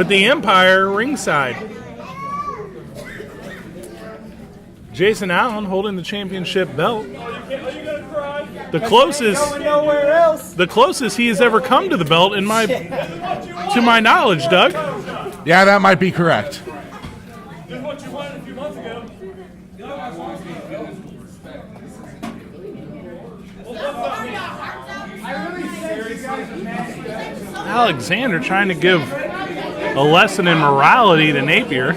with the Empire ringside. Jason Allen holding the championship belt. The closest he has ever come to the belt to my knowledge, Doug. Yeah, that might be correct. Alexander trying to give a lesson in morality to Napier.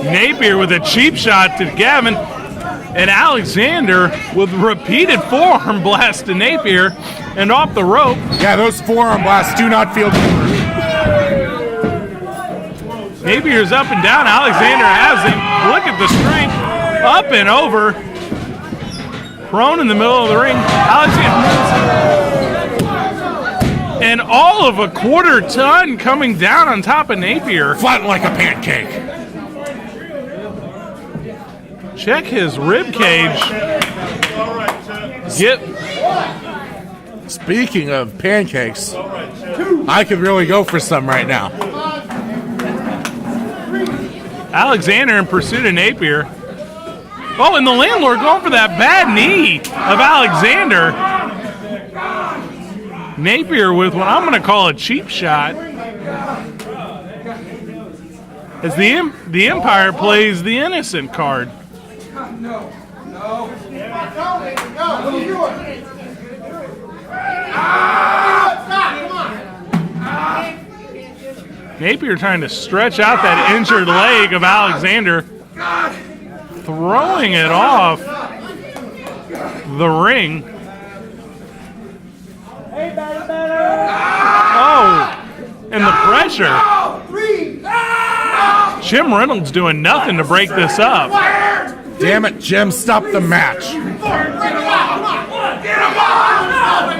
Napier with a cheap shot to Gavin, and Alexander with repeated forearm blast to Napier and off the rope. Yeah, those forearm blasts do not feel good. Napier's up and down. Alexander has him. Look at the strength. Up and over. Prone in the middle of the ring. Alexander. And all of a quarter ton coming down on top of Napier. Flattened like a pancake. Check his rib cage. Speaking of pancakes, I could really go for some right now. Alexander in pursuit of Napier. Oh, and the Landlord going for that bad knee of Alexander. Napier with what I'm going to call a cheap shot. As the Empire plays the innocent card. No. What are you doing? Napier trying to stretch out that injured leg of Alexander. Throwing it off the ring. Oh, and the pressure. Jim Reynolds doing nothing to break this up. Damn it, Jim, stop the match.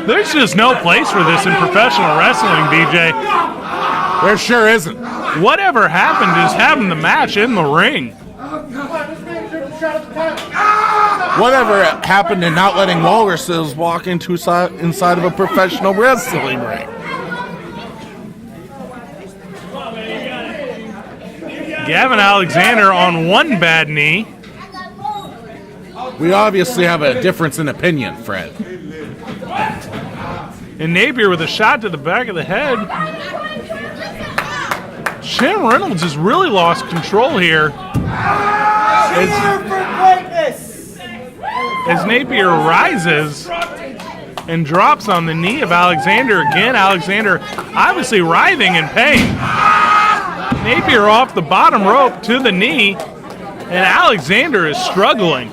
There's just no place for this in professional wrestling, BJ. There sure isn't. Whatever happened is having the match in the ring. Whatever happened to not letting walruses walk inside of a professional wrestling ring? Gavin Alexander on one bad knee. We obviously have a difference in opinion, Fred. And Napier with a shot to the back of the head. Jim Reynolds has really lost control here. As Napier rises and drops on the knee of Alexander again. Alexander obviously writhing in pain. Napier off the bottom rope to the knee, and Alexander is struggling.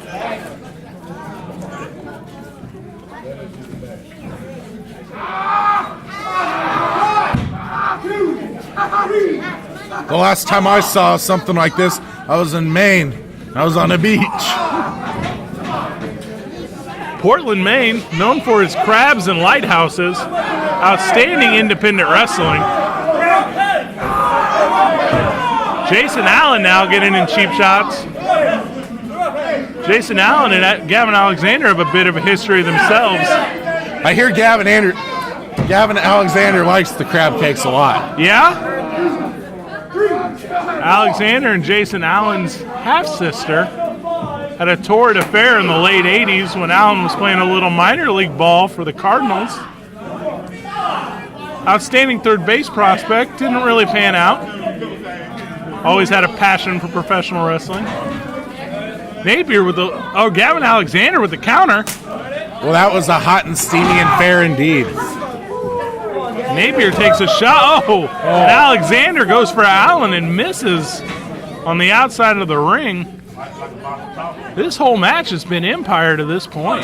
The last time I saw something like this, I was in Maine. I was on a beach. Portland, Maine, known for its crabs and lighthouses. Outstanding independent wrestling. Jason Allen now getting in cheap shots. Jason Allen and Gavin Alexander have a bit of a history themselves. I hear Gavin Alexander likes the crab cakes a lot. Yeah? Alexander and Jason Allen's half-sister had a torrid affair in the late 80s when Allen was playing a little minor league ball for the Cardinals. Outstanding third base prospect, didn't really pan out. Always had a passion for professional wrestling. Napier with Gavin Alexander with the counter. Well, that was a hot and steamy and fair indeed. Napier takes a shot. And Alexander goes for Allen and misses on the outside of the ring. This whole match has been Empire to this point.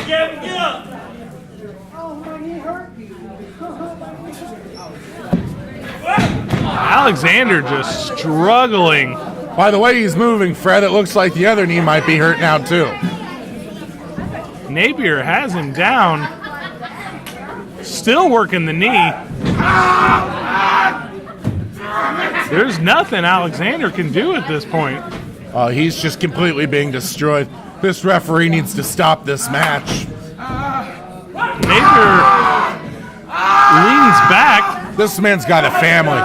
Alexander just struggling. By the way he's moving, Fred, it looks like the other knee might be hurt now too. Napier has him down. Still working the knee. There's nothing Alexander can do at this point. He's just completely being destroyed. This referee needs to stop this match. Napier leans back. This man's got a family.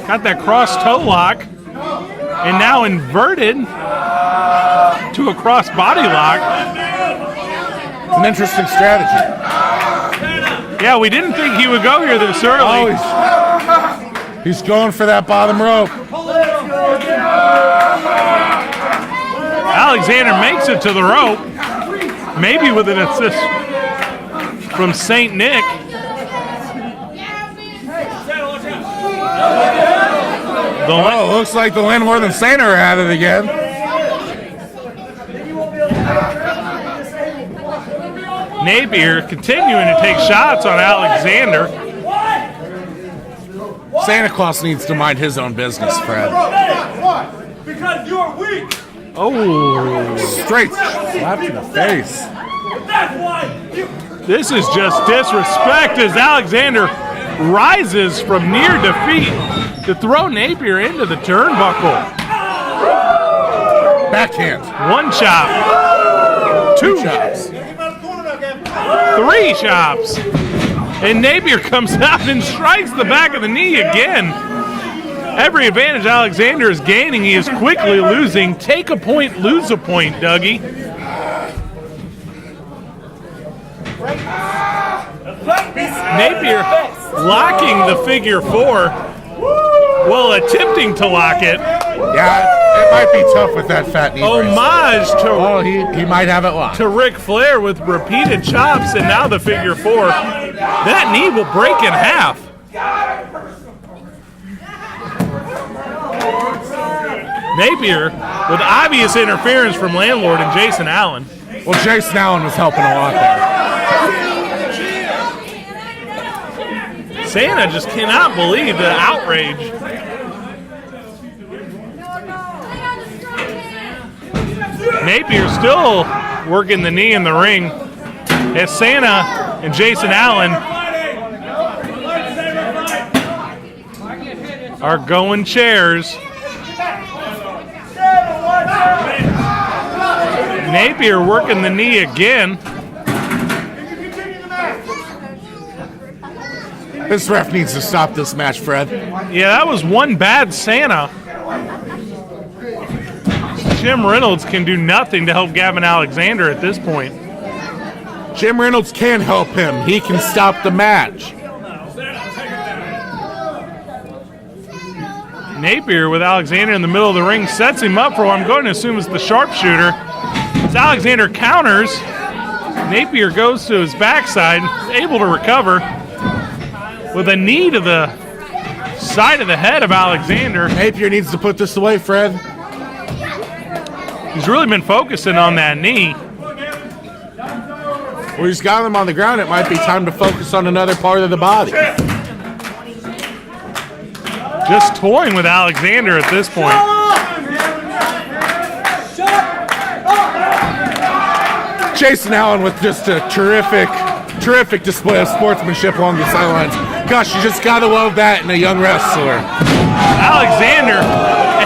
Got that cross toe lock. And now inverted to a cross body lock. It's an interesting strategy. Yeah, we didn't think he would go here this early. Oh, he's going for that bottom rope. Alexander makes it to the rope. Maybe with an assist from St. Nick. Looks like the Landlord and Saint are at it again. Napier continuing to take shots on Alexander. Santa Claus needs to mind his own business, Fred. Why? Because you're weak. Oh. Straight slap to the face. That's why you. This is just disrespect as Alexander rises from near defeat to throw Napier into the turnbuckle. Backhand. One chop. Two chops. 3 chops. And Napier comes out and strikes the back of the knee again. Every advantage Alexander is gaining, he is quickly losing. Take a point, lose a point, Dougie. Napier locking the figure 4. Well, attempting to lock it. Yeah, it might be tough with that fat knee. Homage to he might have it locked. to Ric Flair with repeated chops, and now the figure 4. That knee will break in half. Napier with obvious interference from Landlord and Jason Allen. Well, Jason Allen was helping a lot there. Santa just cannot believe the outrage. Napier still working the knee in the ring as Santa and Jason Allen are going chairs. Napier working the knee again. This ref needs to stop this match, Fred. Yeah, that was one bad Santa. Jim Reynolds can do nothing to help Gavin Alexander at this point. Jim Reynolds can help him. He can stop the match. Napier with Alexander in the middle of the ring sets him up for what I'm going to assume is the sharpshooter. As Alexander counters, Napier goes to his backside, able to recover with a knee to the side of the head of Alexander. Napier needs to put this away, Fred. He's really been focusing on that knee. Well, he's got him on the ground. It might be time to focus on another part of the body. Just toying with Alexander at this point. Jason Allen with just a terrific display of sportsmanship along the sidelines. Gosh, you just gotta love that in a young wrestler. Alexander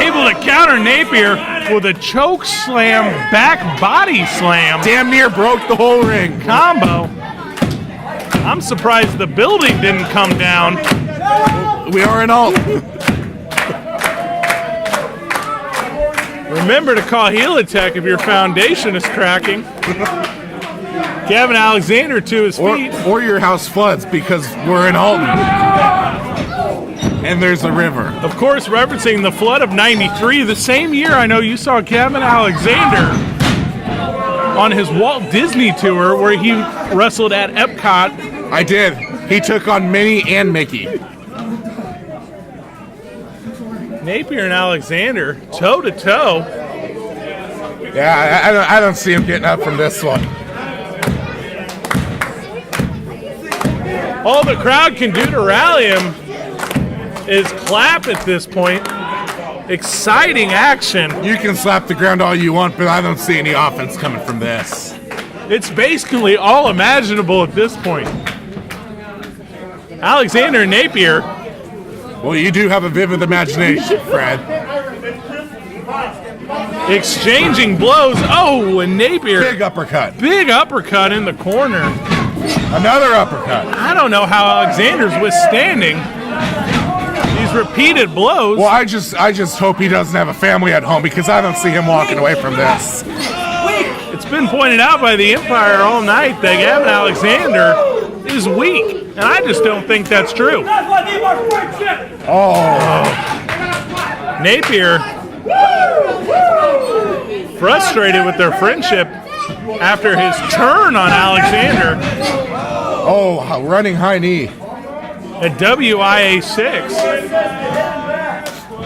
able to counter Napier with a choke slam, back body slam. Damn near broke the whole ring. Combo. I'm surprised the building didn't come down. We are in all. Remember to call Heel Attack if your foundation is cracking. Gavin Alexander to his feet. Or your house floods because we're in Alton. And there's a river. Of course, referencing the flood of '93, the same year I know you saw Gavin Alexander on his Walt Disney tour where he wrestled at Epcot. I did. He took on Minnie and Mickey. Napier and Alexander, toe to toe. Yeah, I don't see him getting up from this one. All the crowd can do to rally him is clap at this point. Exciting action. You can slap the ground all you want, but I don't see any offense coming from this. It's basically all imaginable at this point. Alexander and Napier. Well, you do have a vivid imagination, Fred. Exchanging blows. Oh, and Napier. Big uppercut. Big uppercut in the corner. Another uppercut. I don't know how Alexander's withstanding these repeated blows. Well, I just hope he doesn't have a family at home because I don't see him walking away from this. It's been pointed out by the Empire all night that Gavin Alexander is weak, and I just don't think that's true. That's why they are friendship. Oh, Napier frustrated with their friendship after his turn on Alexander oh, running high knee. at WIA 6.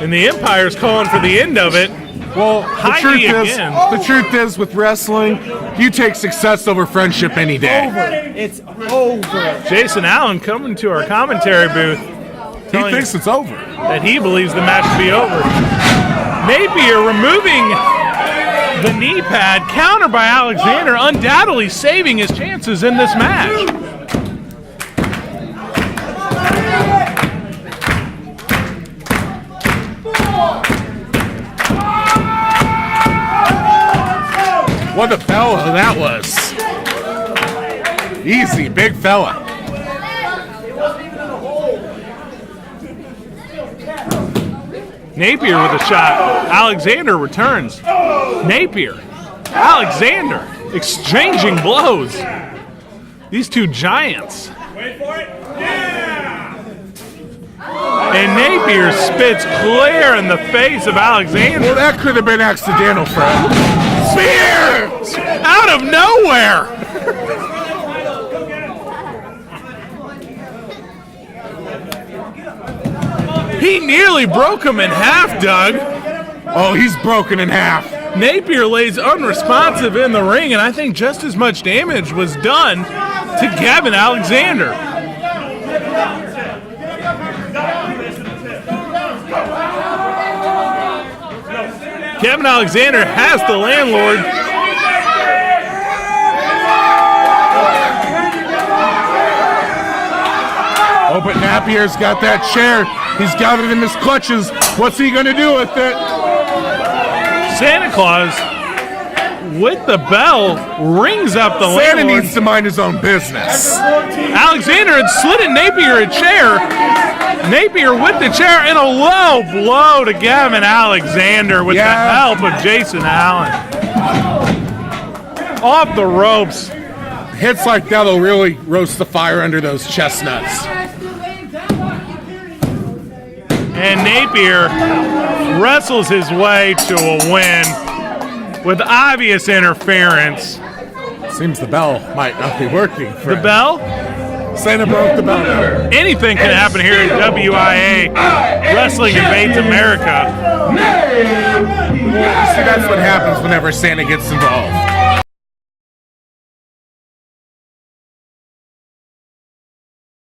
And the Empire's calling for the end of it. Well, High the knee truth is, again. the truth is, with wrestling, you take success over friendship any day. It's over. Jason Allen coming to our commentary booth He telling thinks it's over. that he believes the match will be over. Napier removing the knee pad, countered by Alexander, undoubtedly saving his chances in this match. What a fella that was. Easy, big fella. Napier with a shot. Alexander returns. Napier. Alexander exchanging blows. These two giants. Wait for it. Yeah. And Napier spits clear in the face of Alexander. Well, that could have been accidental, Fred. Spear! Out of nowhere! He nearly broke him in half, Doug. Oh, he's broken in half. Napier lays unresponsive in the ring, and I think just as much damage was done to Gavin Alexander. Gavin Alexander has the Landlord. Oh, but Napier's got that chair. He's got it in his clutches. What's he going to do with it? Santa Claus, with the bell, rings up the Santa Landlord. needs to mind his own business. Alexander had slid Napier a chair. Napier with the chair and a low blow to Gavin Alexander with the help of Jason Allen. Off the ropes. Hits like that'll really roast the fire under those chestnuts. And Napier wrestles his way to a win with obvious interference. Seems the bell might not be working. The bell? Santa broke the bell. Anything can happen here in WIA Wrestling Invades America. See, that's what happens whenever Santa gets involved.